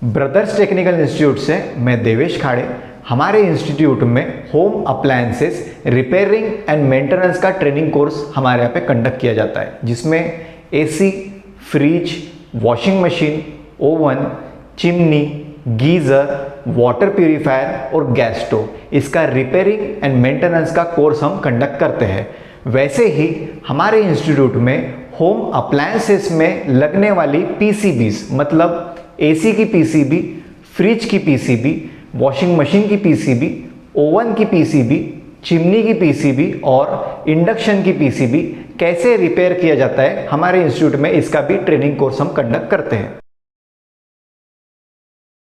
Brothers technical institute से मैं देवेश खाड़े। हमारे इंस्टीट्यूट में home appliances repairing and maintenance का ट्रेनिंग कोर्स हमारे यहाँ पे कंडक्ट किया जाता है, जिसमें AC, fridge, washing machine, oven, chimney, geyser, water purifier और गैस स्टोव, इसका रिपेयरिंग एंड मेंटेनेंस का कोर्स हम कंडक्ट करते हैं। वैसे ही हमारे इंस्टीट्यूट में होम अप्लायंसेस में लगने वाली पीसीबीज, मतलब एसी की पीसीबी, फ्रिज की पीसीबी, वॉशिंग मशीन की पीसीबी, ओवन की पीसीबी, चिमनी की पीसीबी और इंडक्शन की पीसीबी कैसे रिपेयर किया जाता है, हमारे इंस्टीट्यूट में इसका भी ट्रेनिंग कोर्स हम कंडक्ट करते हैं।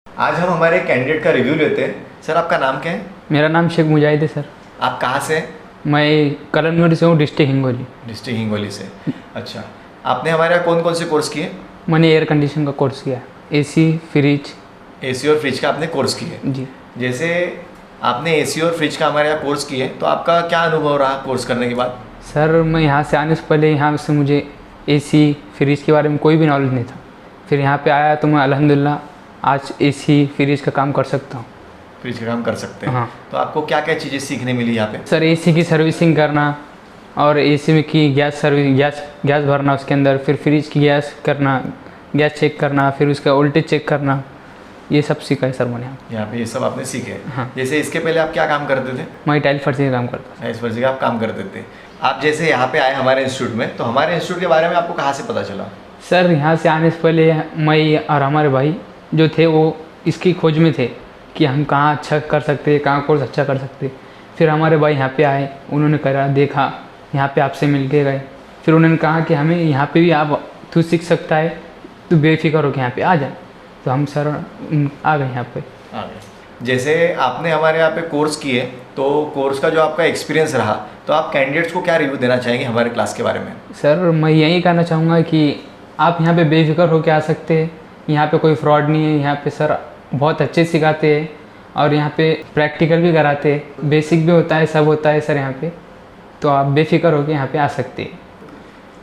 आज हम हमारे कैंडिडेट का रिव्यू लेते हैं। सर, आपका नाम क्या है? मेरा नाम शेख मुजाहिद है सर। आप कहाँ से हैं? मैं कलमनुरी से हूँ, डिस्ट्रिक्ट हिंगोली। डिस्ट्रिक्ट हिंगोली से। अच्छा, आपने हमारे यहाँ कौन कौन से कोर्स किए? मैंने एयर कंडीशन का कोर्स किया, एसी, फ्रिज। एसी और फ्रिज का आपने कोर्स किए जी। जैसे आपने एसी और फ्रिज का हमारे यहाँ कोर्स किए, तो आपका क्या अनुभव रहा कोर्स करने के बाद? सर, मैं यहाँ से आने से पहले यहाँ से मुझे एसी, फ्रिज के बारे में कोई भी नॉलेज नहीं था। फिर यहाँ पे आया तो मैं अल्हम्दुलिल्लाह आज एसी, फ्रिज का काम कर सकता हूँ। फ्रिज का काम कर सकते हैं। हाँ। तो आपको क्या क्या चीज़ें सीखने मिली यहाँ पे? सर, एसी की सर्विसिंग करना और एसी में की गैस सर्विस, गैस भरना उसके अंदर, फिर फ्रिज की गैस करना, गैस चेक करना, फिर उसका वोल्टेज चेक करना, ये सब सीखा है सर मैंने यहाँ पे। ये सब आपने सीखे। हाँ। जैसे इसके पहले आप क्या काम करते थे? मैं टाइल फर्जी का काम करता था। टाइल्स फर्जी का आप काम करते थे। आप जैसे यहाँ पे आए हमारे इंस्टीट्यूट में, तो हमारे इंस्टीट्यूट के बारे में आपको कहाँ से पता चला? सर, यहाँ से आने से पहले मैं और हमारे भाई जो थे वो इसकी खोज में थे कि हम कहाँ अच्छा कर सकते, कहाँ कोर्स अच्छा कर सकते। फिर हमारे भाई यहाँ पे आए, उन्होंने करा, देखा, यहाँ पे आपसे मिल के गए। फिर उन्होंने कहा कि हमें यहाँ पे भी आप तू सीख सकता है, तू बेफिक्र होकर यहाँ पे आ जा। तो हम सर आ गए यहाँ पे। आ गए। जैसे आपने हमारे यहाँ पे कोर्स किए, तो कोर्स का जो आपका एक्सपीरियंस रहा, तो आप कैंडिडेट्स को क्या रिव्यू देना चाहेंगे हमारे क्लास के बारे में? सर, मैं यही कहना चाहूँगा कि आप यहाँ पे बेफिक्र होकर आ सकते हैं। यहाँ पे कोई फ्रॉड नहीं है। यहाँ पे सर बहुत अच्छे सिखाते हैं और यहाँ पे प्रैक्टिकल भी कराते हैं, बेसिक भी होता है, सब होता है सर यहाँ पे। तो आप बेफिक्र होकर यहाँ पे आ सकते हैं।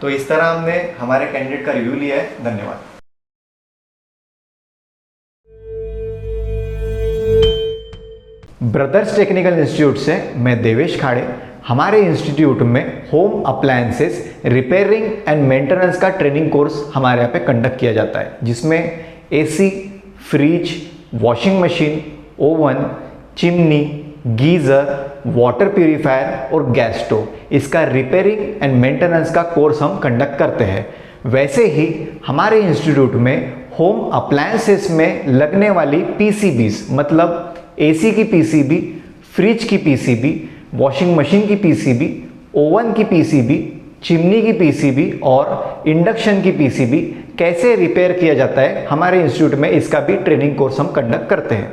तो इस तरह हमने हमारे कैंडिडेट का रिव्यू लिया है। धन्यवाद। ब्रदर्स टेक्निकल इंस्टीट्यूट से मैं देवेश खाड़े। हमारे इंस्टीट्यूट में home appliances repairing and maintenance का ट्रेनिंग कोर्स हमारे यहाँ पे कंडक्ट किया जाता है, जिसमें AC, fridge, washing machine, oven, chimney, geyser, water purifier और गैस स्टोव, इसका रिपेयरिंग एंड मेंटेनेंस का कोर्स हम कंडक्ट करते हैं। वैसे ही हमारे इंस्टीट्यूट में होम अप्लायंसेस में लगने वाली पीसीबीज, मतलब एसी की पीसीबी, फ्रिज की पीसीबी, वॉशिंग मशीन की पीसीबी, ओवन की पीसीबी, चिमनी की पीसीबी और इंडक्शन की पीसीबी कैसे रिपेयर किया जाता है, हमारे इंस्टीट्यूट में इसका भी ट्रेनिंग कोर्स हम कंडक्ट करते हैं।